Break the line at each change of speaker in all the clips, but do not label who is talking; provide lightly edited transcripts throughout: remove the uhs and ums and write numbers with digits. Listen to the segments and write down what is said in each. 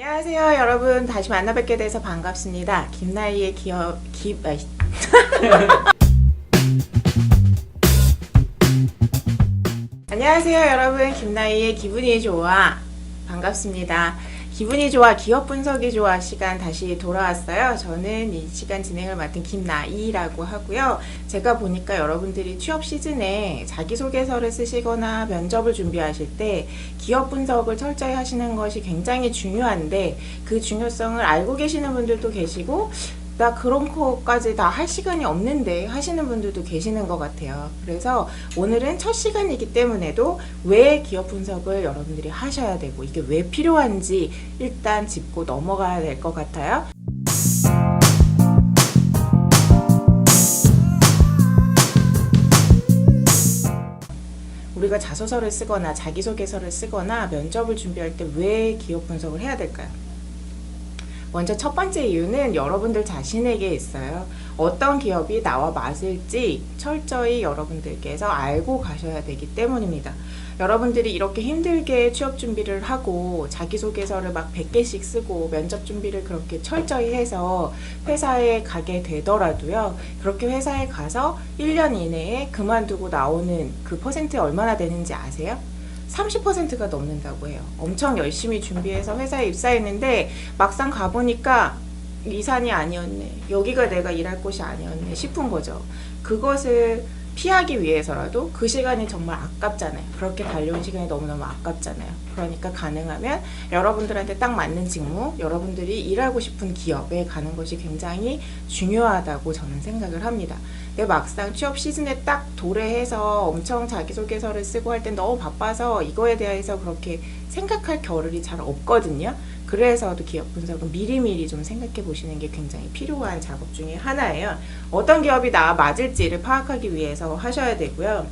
안녕하세요 여러분, 다시 만나 뵙게 돼서 반갑습니다. 김나희의 안녕하세요 여러분, 김나희의 기분이 좋아 반갑습니다. 기분이 좋아, 기업 분석이 좋아 시간 다시 돌아왔어요. 저는 이 시간 진행을 맡은 김나희라고 하고요. 제가 보니까 여러분들이 취업 시즌에 자기소개서를 쓰시거나 면접을 준비하실 때 기업 분석을 철저히 하시는 것이 굉장히 중요한데, 그 중요성을 알고 계시는 분들도 계시고 나 그런 거까지 다 할 시간이 없는데 하시는 분들도 계시는 것 같아요. 그래서 오늘은 첫 시간이기 때문에도 왜 기업 분석을 여러분들이 하셔야 되고 이게 왜 필요한지 일단 짚고 넘어가야 될 것 같아요. 우리가 자소서를 쓰거나 자기소개서를 쓰거나 면접을 준비할 때 왜 기업 분석을 해야 될까요? 먼저 첫 번째 이유는 여러분들 자신에게 있어요. 어떤 기업이 나와 맞을지 철저히 여러분들께서 알고 가셔야 되기 때문입니다. 여러분들이 이렇게 힘들게 취업 준비를 하고 자기소개서를 막 100개씩 쓰고 면접 준비를 그렇게 철저히 해서 회사에 가게 되더라도요, 그렇게 회사에 가서 1년 이내에 그만두고 나오는 그 퍼센트 얼마나 되는지 아세요? 30%가 넘는다고 해요. 엄청 열심히 준비해서 회사에 입사했는데 막상 가보니까 이 산이 아니었네, 여기가 내가 일할 곳이 아니었네 싶은 거죠. 그것을 피하기 위해서라도 그 시간이 정말 아깝잖아요. 그렇게 달려온 시간이 너무너무 아깝잖아요. 그러니까 가능하면 여러분들한테 딱 맞는 직무, 여러분들이 일하고 싶은 기업에 가는 것이 굉장히 중요하다고 저는 생각을 합니다. 근데 막상 취업 시즌에 딱 도래해서 엄청 자기소개서를 쓰고 할 땐 너무 바빠서 이거에 대해서 그렇게 생각할 겨를이 잘 없거든요. 그래서도 기업 분석은 미리미리 좀 생각해 보시는 게 굉장히 필요한 작업 중에 하나예요. 어떤 기업이 나와 맞을지를 파악하기 위해서 하셔야 되고요.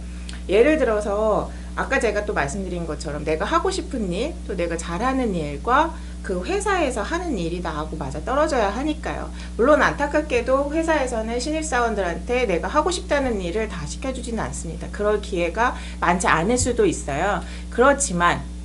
예를 들어서 아까 제가 또 말씀드린 것처럼 내가 하고 싶은 일, 또 내가 잘하는 일과 그 회사에서 하는 일이 나하고 맞아 떨어져야 하니까요. 물론 안타깝게도 회사에서는 신입사원들한테 내가 하고 싶다는 일을 다 시켜주지는 않습니다. 그럴 기회가 많지 않을 수도 있어요. 그렇지만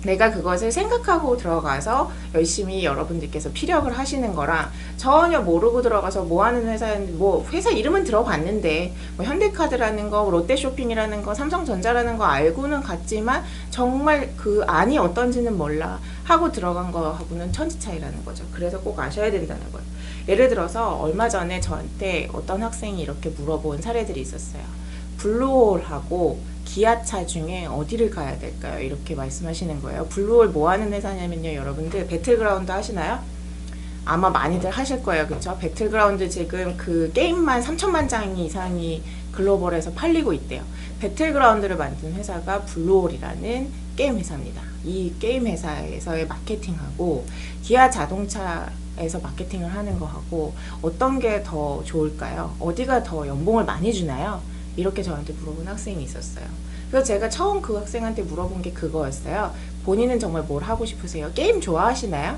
내가 그것을 생각하고 들어가서 열심히 여러분들께서 피력을 하시는 거랑 전혀 모르고 들어가서 뭐 하는 회사였는데, 뭐 회사 이름은 들어봤는데 뭐 현대카드라는 거, 롯데쇼핑이라는 거, 삼성전자라는 거 알고는 갔지만 정말 그 안이 어떤지는 몰라 하고 들어간 거하고는 천지 차이라는 거죠. 그래서 꼭 아셔야 된다는 거예요. 예를 들어서 얼마 전에 저한테 어떤 학생이 이렇게 물어본 사례들이 있었어요. 블루홀하고 기아차 중에 어디를 가야 될까요? 이렇게 말씀하시는 거예요. 블루홀 뭐 하는 회사냐면요, 여러분들 배틀그라운드 하시나요? 아마 많이들 하실 거예요. 그쵸? 배틀그라운드 지금 그 게임만 3천만 장 이상이 글로벌에서 팔리고 있대요. 배틀그라운드를 만든 회사가 블루홀이라는 게임 회사입니다. 이 게임 회사에서의 마케팅하고 기아 자동차에서 마케팅을 하는 거하고 어떤 게 더 좋을까요? 어디가 더 연봉을 많이 주나요? 이렇게 저한테 물어본 학생이 있었어요. 그래서 제가 처음 그 학생한테 물어본 게 그거였어요. 본인은 정말 뭘 하고 싶으세요? 게임 좋아하시나요?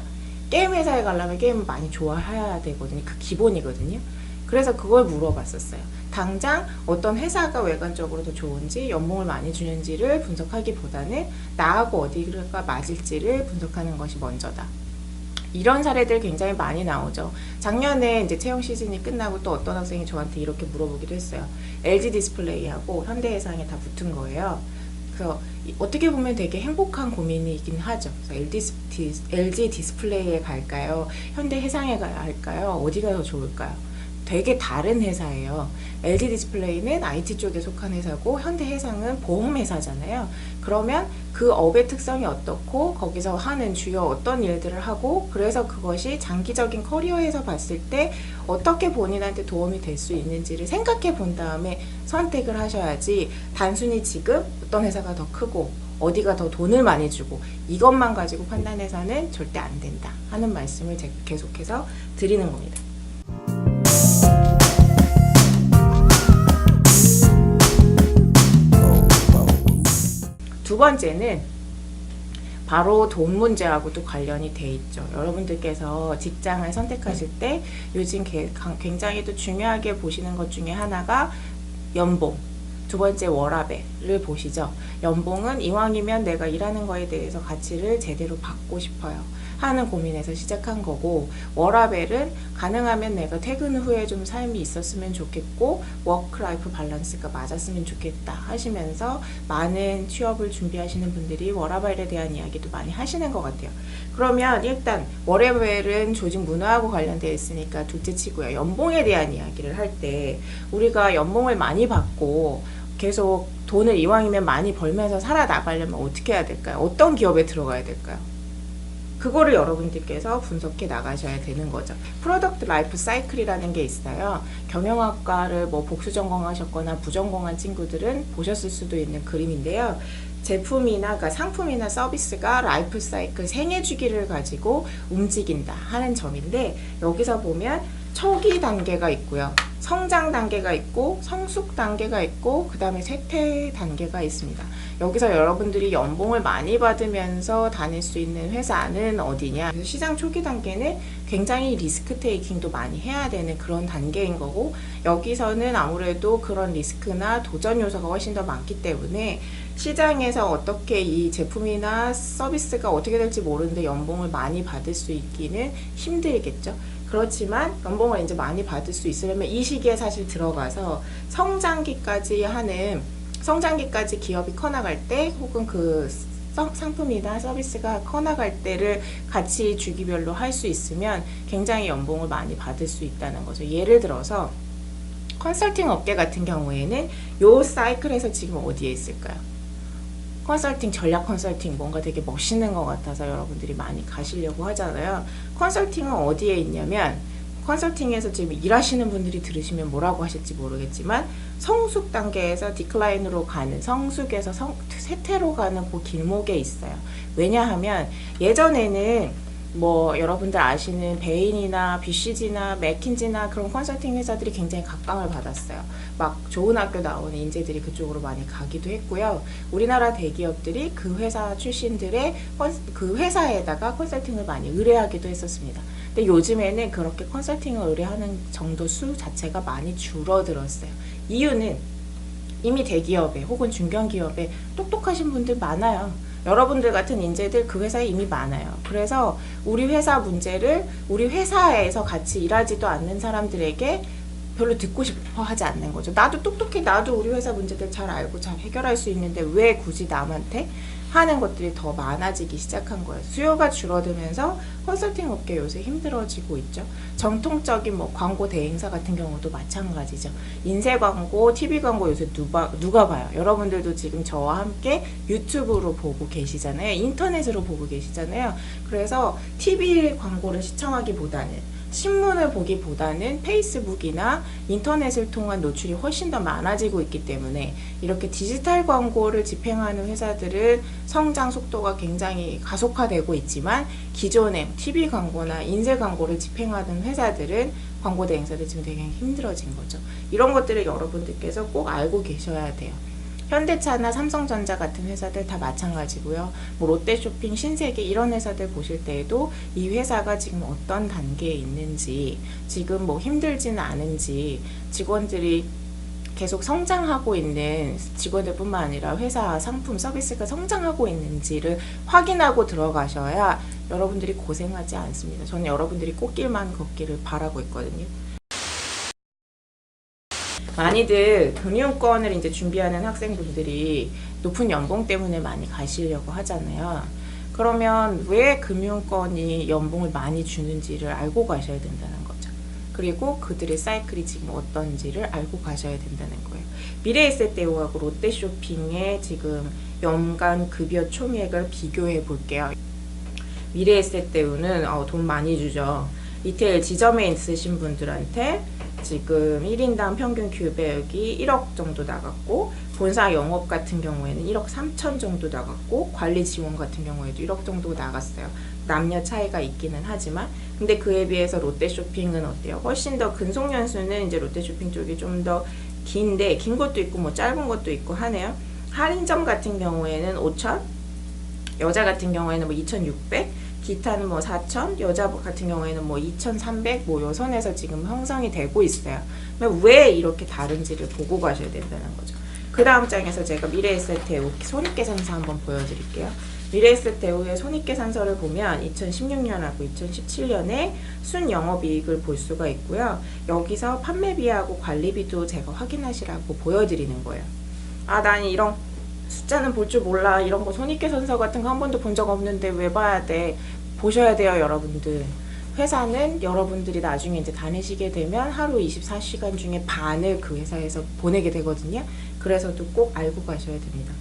게임 회사에 가려면 게임을 많이 좋아해야 되거든요. 그 기본이거든요. 그래서 그걸 물어봤었어요. 당장 어떤 회사가 외관적으로 더 좋은지, 연봉을 많이 주는지를 분석하기보다는 나하고 어디가 맞을지를 분석하는 것이 먼저다. 이런 사례들 굉장히 많이 나오죠. 작년에 이제 채용 시즌이 끝나고 또 어떤 학생이 저한테 이렇게 물어보기도 했어요. LG 디스플레이하고 현대해상에 다 붙은 거예요. 그래서 어떻게 보면 되게 행복한 고민이긴 하죠. 그래서 LG 디스플레이에 갈까요? 현대해상에 가야 할까요? 어디가 더 좋을까요? 되게 다른 회사예요. LG 디스플레이는 IT 쪽에 속한 회사고 현대해상은 보험회사잖아요. 그러면 그 업의 특성이 어떻고 거기서 하는 주요 어떤 일들을 하고, 그래서 그것이 장기적인 커리어에서 봤을 때 어떻게 본인한테 도움이 될 수 있는지를 생각해 본 다음에 선택을 하셔야지, 단순히 지금 어떤 회사가 더 크고 어디가 더 돈을 많이 주고 이것만 가지고 판단해서는 절대 안 된다 하는 말씀을 제가 계속해서 드리는 겁니다. 두 번째는 바로 돈 문제하고도 관련이 돼 있죠. 여러분들께서 직장을 선택하실 때 요즘 굉장히 또 중요하게 보시는 것 중에 하나가 연봉, 두 번째 워라밸을 보시죠. 연봉은 이왕이면 내가 일하는 거에 대해서 가치를 제대로 받고 싶어요. 하는 고민에서 시작한 거고, 워라벨은 가능하면 내가 퇴근 후에 좀 삶이 있었으면 좋겠고 워크라이프 밸런스가 맞았으면 좋겠다 하시면서 많은 취업을 준비하시는 분들이 워라벨에 대한 이야기도 많이 하시는 것 같아요. 그러면 일단 워라벨은 조직 문화하고 관련되어 있으니까 둘째 치고요. 연봉에 대한 이야기를 할 때 우리가 연봉을 많이 받고 계속 돈을 이왕이면 많이 벌면서 살아나가려면 어떻게 해야 될까요? 어떤 기업에 들어가야 될까요? 그거를 여러분들께서 분석해 나가셔야 되는 거죠. 프로덕트 라이프 사이클이라는 게 있어요. 경영학과를 뭐 복수 전공하셨거나 부전공한 친구들은 보셨을 수도 있는 그림인데요. 제품이나 그러니까 상품이나 서비스가 라이프 사이클 생애 주기를 가지고 움직인다 하는 점인데, 여기서 보면 초기 단계가 있고요. 성장 단계가 있고 성숙 단계가 있고 그 다음에 쇠퇴 단계가 있습니다. 여기서 여러분들이 연봉을 많이 받으면서 다닐 수 있는 회사는 어디냐? 그래서 시장 초기 단계는 굉장히 리스크 테이킹도 많이 해야 되는 그런 단계인 거고, 여기서는 아무래도 그런 리스크나 도전 요소가 훨씬 더 많기 때문에 시장에서 어떻게 이 제품이나 서비스가 어떻게 될지 모르는데 연봉을 많이 받을 수 있기는 힘들겠죠. 그렇지만 연봉을 이제 많이 받을 수 있으려면 이 시기에 사실 들어가서 성장기까지 기업이 커나갈 때, 혹은 그 상품이나 서비스가 커나갈 때를 같이 주기별로 할 수 있으면 굉장히 연봉을 많이 받을 수 있다는 거죠. 예를 들어서 컨설팅 업계 같은 경우에는 요 사이클에서 지금 어디에 있을까요? 컨설팅, 전략 컨설팅 뭔가 되게 멋있는 것 같아서 여러분들이 많이 가시려고 하잖아요. 컨설팅은 어디에 있냐면, 컨설팅에서 지금 일하시는 분들이 들으시면 뭐라고 하실지 모르겠지만 성숙 단계에서 디클라인으로 가는, 성숙에서 쇠퇴로 가는 그 길목에 있어요. 왜냐하면 예전에는 뭐 여러분들 아시는 베인이나 BCG나 맥킨지나 그런 컨설팅 회사들이 굉장히 각광을 받았어요. 막 좋은 학교 나오는 인재들이 그쪽으로 많이 가기도 했고요. 우리나라 대기업들이 그 회사 출신들의 그 회사에다가 컨설팅을 많이 의뢰하기도 했었습니다. 근데 요즘에는 그렇게 컨설팅을 의뢰하는 정도 수 자체가 많이 줄어들었어요. 이유는 이미 대기업에 혹은 중견기업에 똑똑하신 분들 많아요. 여러분들 같은 인재들 그 회사에 이미 많아요. 그래서 우리 회사 문제를 우리 회사에서 같이 일하지도 않는 사람들에게 별로 듣고 싶어 하지 않는 거죠. 나도 똑똑해, 나도 우리 회사 문제들 잘 알고 잘 해결할 수 있는데 왜 굳이 남한테 하는 것들이 더 많아지기 시작한 거예요. 수요가 줄어들면서 컨설팅 업계 요새 힘들어지고 있죠. 정통적인 뭐 광고 대행사 같은 경우도 마찬가지죠. 인쇄 광고, TV 광고 요새 누가 봐요? 여러분들도 지금 저와 함께 유튜브로 보고 계시잖아요. 인터넷으로 보고 계시잖아요. 그래서 TV 광고를 시청하기보다는, 신문을 보기보다는 페이스북이나 인터넷을 통한 노출이 훨씬 더 많아지고 있기 때문에 이렇게 디지털 광고를 집행하는 회사들은 성장 속도가 굉장히 가속화되고 있지만, 기존의 TV 광고나 인쇄 광고를 집행하는 회사들은, 광고 대행사들 지금 되게 힘들어진 거죠. 이런 것들을 여러분들께서 꼭 알고 계셔야 돼요. 현대차나 삼성전자 같은 회사들 다 마찬가지고요. 뭐 롯데쇼핑, 신세계 이런 회사들 보실 때에도 이 회사가 지금 어떤 단계에 있는지, 지금 뭐 힘들지는 않은지, 직원들이 계속 성장하고 있는 직원들뿐만 아니라 회사 상품 서비스가 성장하고 있는지를 확인하고 들어가셔야 여러분들이 고생하지 않습니다. 저는 여러분들이 꽃길만 걷기를 바라고 있거든요. 많이들 금융권을 이제 준비하는 학생분들이 높은 연봉 때문에 많이 가시려고 하잖아요. 그러면 왜 금융권이 연봉을 많이 주는지를 알고 가셔야 된다는 거죠. 그리고 그들의 사이클이 지금 어떤지를 알고 가셔야 된다는 거예요. 미래에셋대우하고 롯데쇼핑의 지금 연간 급여 총액을 비교해 볼게요. 미래에셋대우는 돈 많이 주죠. 리테일 지점에 있으신 분들한테 지금 1인당 평균 교배액이 1억 정도 나갔고, 본사 영업 같은 경우에는 1억 3천 정도 나갔고, 관리 지원 같은 경우에도 1억 정도 나갔어요. 남녀 차이가 있기는 하지만, 근데 그에 비해서 롯데쇼핑은 어때요? 훨씬 더 근속연수는 이제 롯데쇼핑 쪽이 좀 더 긴데, 긴 것도 있고 뭐 짧은 것도 있고 하네요. 할인점 같은 경우에는 5천, 여자 같은 경우에는 뭐 2,600, 기타는 뭐 4,000, 여자 같은 경우에는 뭐 2,300, 뭐 요 선에서 지금 형성이 되고 있어요. 왜 이렇게 다른지를 보고 가셔야 된다는 거죠. 그 다음 장에서 제가 미래에셋대우 손익계산서 한번 보여드릴게요. 미래에셋대우의 손익계산서를 보면 2016년하고 2017년에 순영업이익을 볼 수가 있고요. 여기서 판매비하고 관리비도 제가 확인하시라고 보여드리는 거예요. 아, 난 이런 숫자는 볼 줄 몰라. 이런 거 손익계산서 같은 거 한 번도 본 적 없는데 왜 봐야 돼? 보셔야 돼요, 여러분들. 회사는 여러분들이 나중에 이제 다니시게 되면 하루 24시간 중에 반을 그 회사에서 보내게 되거든요. 그래서도 꼭 알고 가셔야 됩니다.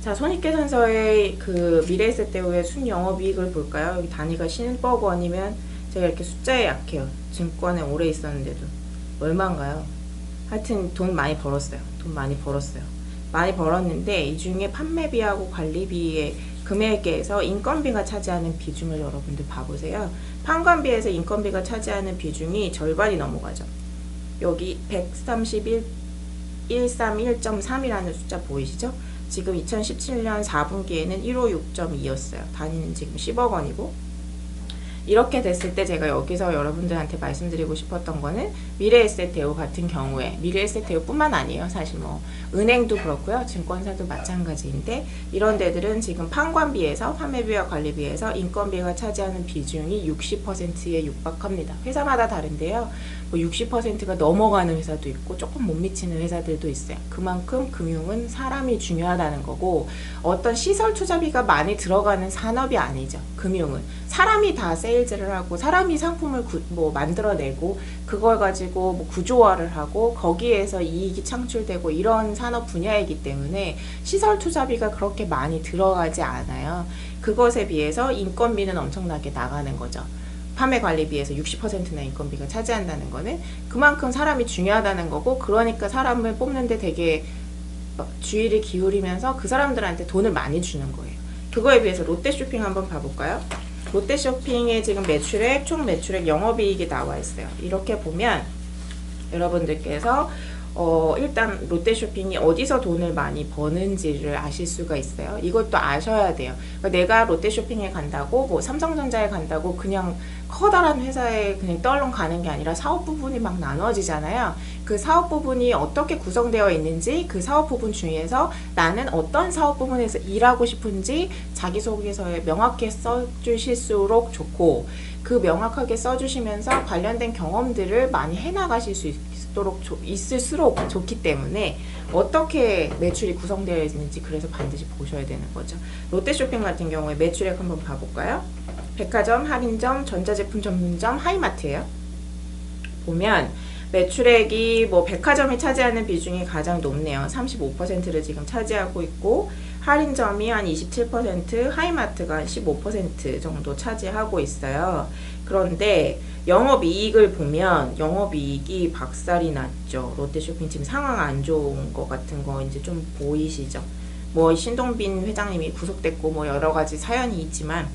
자, 손익계산서의 그 미래에셋대우의 순영업이익을 볼까요? 여기 단위가 10억 원이면 제가 이렇게 숫자에 약해요. 증권에 오래 있었는데도. 얼마인가요? 하여튼 돈 많이 벌었어요. 많이 벌었는데 이 중에 판매비하고 관리비의 금액에서 인건비가 차지하는 비중을 여러분들 봐보세요. 판관비에서 인건비가 차지하는 비중이 절반이 넘어가죠. 여기 131.3이라는 숫자 보이시죠? 지금 2017년 4분기에는 156.2였어요. 단위는 지금 10억 원이고, 이렇게 됐을 때 제가 여기서 여러분들한테 말씀드리고 싶었던 거는 미래에셋대우 같은 경우에, 미래에셋대우 뿐만 아니에요. 사실 뭐 은행도 그렇고요. 증권사도 마찬가지인데, 이런 데들은 지금 판관비에서 판매비와 관리비에서 인건비가 차지하는 비중이 60%에 육박합니다. 회사마다 다른데요. 뭐 60%가 넘어가는 회사도 있고 조금 못 미치는 회사들도 있어요. 그만큼 금융은 사람이 중요하다는 거고, 어떤 시설 투자비가 많이 들어가는 산업이 아니죠. 금융은 사람이 다 세일즈를 하고 사람이 상품을 만들어내고 그걸 가지고 뭐 구조화를 하고 거기에서 이익이 창출되고 이런 산업 분야이기 때문에 시설 투자비가 그렇게 많이 들어가지 않아요. 그것에 비해서 인건비는 엄청나게 나가는 거죠. 판매 관리비에서 60%나 인건비가 차지한다는 거는 그만큼 사람이 중요하다는 거고, 그러니까 사람을 뽑는데 되게 주의를 기울이면서 그 사람들한테 돈을 많이 주는 거예요. 그거에 비해서 롯데쇼핑 한번 봐볼까요? 롯데쇼핑의 지금 매출액, 총 매출액, 영업이익이 나와 있어요. 이렇게 보면 여러분들께서 일단 롯데쇼핑이 어디서 돈을 많이 버는지를 아실 수가 있어요. 이것도 아셔야 돼요. 그러니까 내가 롯데쇼핑에 간다고, 뭐 삼성전자에 간다고 그냥 커다란 회사에 그냥 떨렁 가는 게 아니라 사업 부분이 막 나눠지잖아요. 그 사업 부분이 어떻게 구성되어 있는지, 그 사업 부분 중에서 나는 어떤 사업 부분에서 일하고 싶은지 자기소개서에 명확히 써주실수록 좋고, 그 명확하게 써주시면서 관련된 경험들을 많이 해나가실 수 있을수록 좋기 때문에 어떻게 매출이 구성되어 있는지 그래서 반드시 보셔야 되는 거죠. 롯데쇼핑 같은 경우에 매출액 한번 봐볼까요? 백화점, 할인점, 전자제품 전문점, 하이마트예요. 보면 매출액이 뭐 백화점이 차지하는 비중이 가장 높네요. 35%를 지금 차지하고 있고, 할인점이 한 27%, 하이마트가 한 15% 정도 차지하고 있어요. 그런데 영업이익을 보면 영업이익이 박살이 났죠. 롯데쇼핑 지금 상황 안 좋은 거 같은 거 이제 좀 보이시죠? 뭐 신동빈 회장님이 구속됐고 뭐 여러 가지 사연이 있지만,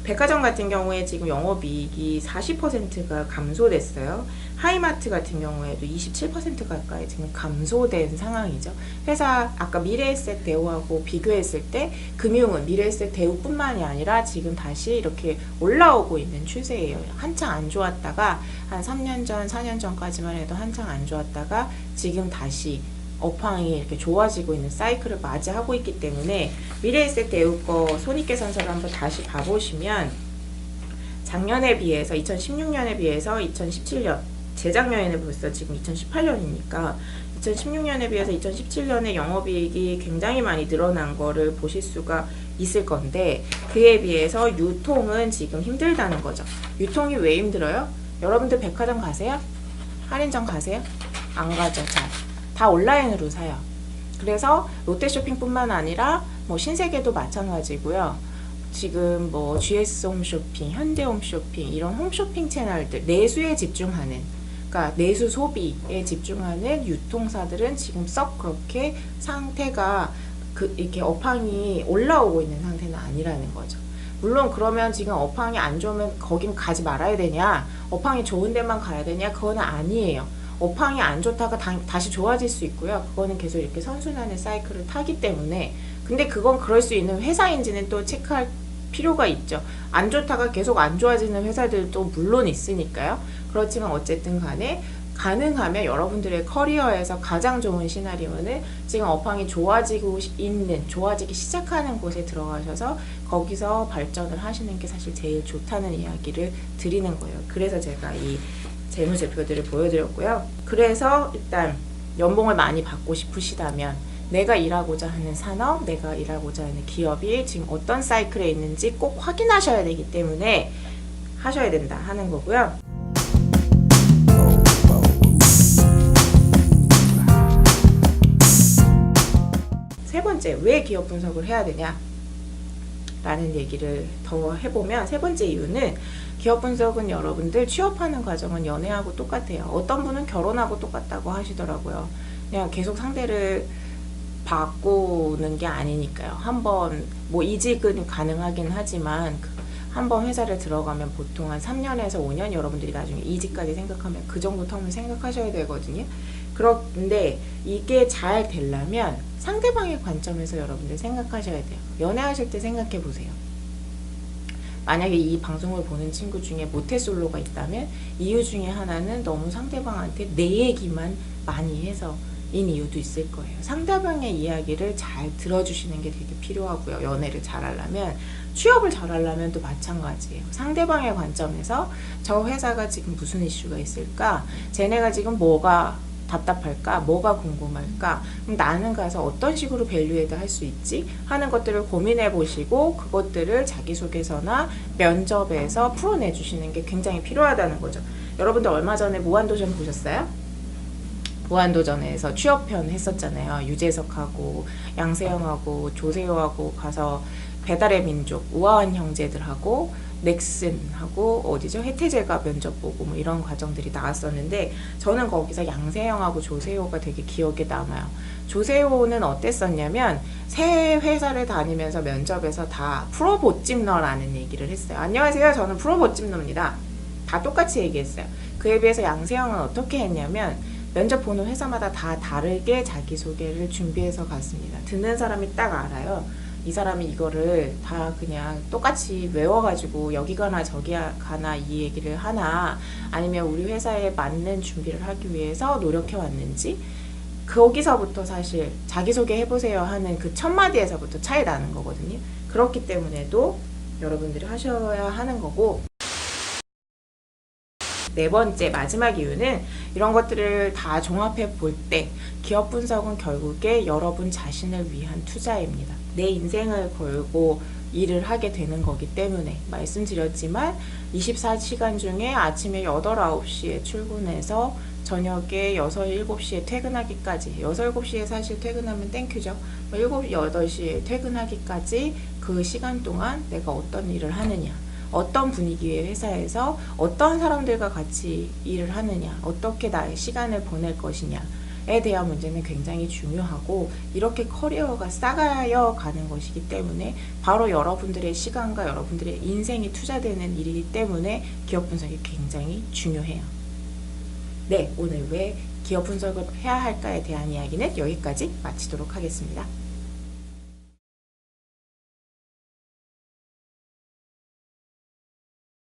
백화점 같은 경우에 지금 영업이익이 40%가 감소됐어요. 하이마트 같은 경우에도 27% 가까이 지금 감소된 상황이죠. 회사 아까 미래에셋대우하고 비교했을 때 금융은 미래에셋대우뿐만이 아니라 지금 다시 이렇게 올라오고 있는 추세예요. 한창 안 좋았다가 한 3년 전, 4년 전까지만 해도 한창 안 좋았다가 지금 다시 업황이 이렇게 좋아지고 있는 사이클을 맞이하고 있기 때문에 미래에셋대우 거 손익계산서를 한번 다시 봐보시면 작년에 비해서 2016년에 비해서 2017년, 재작년에는 벌써 지금 2018년이니까 2016년에 비해서 2017년에 영업이익이 굉장히 많이 늘어난 거를 보실 수가 있을 건데, 그에 비해서 유통은 지금 힘들다는 거죠. 유통이 왜 힘들어요? 여러분들 백화점 가세요? 할인점 가세요? 안 가죠. 잘. 다 온라인으로 사요. 그래서 롯데쇼핑뿐만 아니라 뭐 신세계도 마찬가지고요. 지금 뭐 GS 홈쇼핑, 현대 홈쇼핑, 이런 홈쇼핑 채널들, 내수에 집중하는, 그러니까 내수 소비에 집중하는 유통사들은 지금 썩 그렇게 상태가 이렇게 업황이 올라오고 있는 상태는 아니라는 거죠. 물론 그러면 지금 업황이 안 좋으면 거긴 가지 말아야 되냐, 업황이 좋은 데만 가야 되냐, 그거는 아니에요. 업황이 안 좋다가 다시 좋아질 수 있고요. 그거는 계속 이렇게 선순환의 사이클을 타기 때문에, 근데 그건 그럴 수 있는 회사인지는 또 체크할 필요가 있죠. 안 좋다가 계속 안 좋아지는 회사들도 물론 있으니까요. 그렇지만 어쨌든 간에 가능하면 여러분들의 커리어에서 가장 좋은 시나리오는 지금 업황이 좋아지기 시작하는 곳에 들어가셔서 거기서 발전을 하시는 게 사실 제일 좋다는 이야기를 드리는 거예요. 그래서 제가 이 재무제표들을 보여드렸고요. 그래서 일단 연봉을 많이 받고 싶으시다면 내가 일하고자 하는 산업, 내가 일하고자 하는 기업이 지금 어떤 사이클에 있는지 꼭 확인하셔야 되기 때문에 하셔야 된다 하는 거고요. 세 번째, 왜 기업 분석을 해야 되냐 라는 얘기를 더 해보면, 세 번째 이유는 기업 분석은 여러분들 취업하는 과정은 연애하고 똑같아요. 어떤 분은 결혼하고 똑같다고 하시더라고요. 그냥 계속 상대를 바꾸는 게 아니니까요. 한번 뭐 이직은 가능하긴 하지만 한번 회사를 들어가면 보통 한 3년에서 5년 여러분들이 나중에 이직까지 생각하면 그 정도 텀을 생각하셔야 되거든요. 그런데 이게 잘 되려면 상대방의 관점에서 여러분들 생각하셔야 돼요. 연애하실 때 생각해 보세요. 만약에 이 방송을 보는 친구 중에 모태솔로가 있다면 이유 중에 하나는 너무 상대방한테 내 얘기만 많이 해서 인 이유도 있을 거예요. 상대방의 이야기를 잘 들어주시는 게 되게 필요하고요. 연애를 잘하려면, 취업을 잘하려면 또 마찬가지예요. 상대방의 관점에서 저 회사가 지금 무슨 이슈가 있을까? 쟤네가 지금 뭐가 답답할까? 뭐가 궁금할까? 그럼 나는 가서 어떤 식으로 밸류에드 할 수 있지? 하는 것들을 고민해 보시고 그것들을 자기소개서나 면접에서 풀어내 주시는 게 굉장히 필요하다는 거죠. 여러분들 얼마 전에 무한도전 보셨어요? 무한도전에서 취업편 했었잖아요. 유재석하고 양세형하고 조세호하고 가서 배달의 민족, 우아한 형제들하고 넥슨하고 어디죠? 해태제가 면접 보고 뭐 이런 과정들이 나왔었는데 저는 거기서 양세형하고 조세호가 되게 기억에 남아요. 조세호는 어땠었냐면 새 회사를 다니면서 면접에서 다 프로보찜러라는 얘기를 했어요. 안녕하세요. 저는 프로보찜러입니다. 다 똑같이 얘기했어요. 그에 비해서 양세형은 어떻게 했냐면 면접 보는 회사마다 다 다르게 자기소개를 준비해서 갔습니다. 듣는 사람이 딱 알아요. 이 사람이 이거를 다 그냥 똑같이 외워가지고 여기 가나 저기 가나 이 얘기를 하나, 아니면 우리 회사에 맞는 준비를 하기 위해서 노력해 왔는지, 거기서부터 사실 자기소개 해보세요 하는 그 첫 마디에서부터 차이 나는 거거든요. 그렇기 때문에도 여러분들이 하셔야 하는 거고, 네 번째, 마지막 이유는 이런 것들을 다 종합해 볼 때 기업 분석은 결국에 여러분 자신을 위한 투자입니다. 내 인생을 걸고 일을 하게 되는 거기 때문에 말씀드렸지만 24시간 중에 아침에 8, 9시에 출근해서 저녁에 6, 7시에 퇴근하기까지, 6, 7시에 사실 퇴근하면 땡큐죠. 7, 8시에 퇴근하기까지 그 시간 동안 내가 어떤 일을 하느냐, 어떤 분위기의 회사에서 어떤 사람들과 같이 일을 하느냐, 어떻게 나의 시간을 보낼 것이냐에 대한 문제는 굉장히 중요하고, 이렇게 커리어가 쌓여 가는 것이기 때문에 바로 여러분들의 시간과 여러분들의 인생이 투자되는 일이기 때문에 기업 분석이 굉장히 중요해요. 네, 오늘 왜 기업 분석을 해야 할까에 대한 이야기는 여기까지 마치도록 하겠습니다.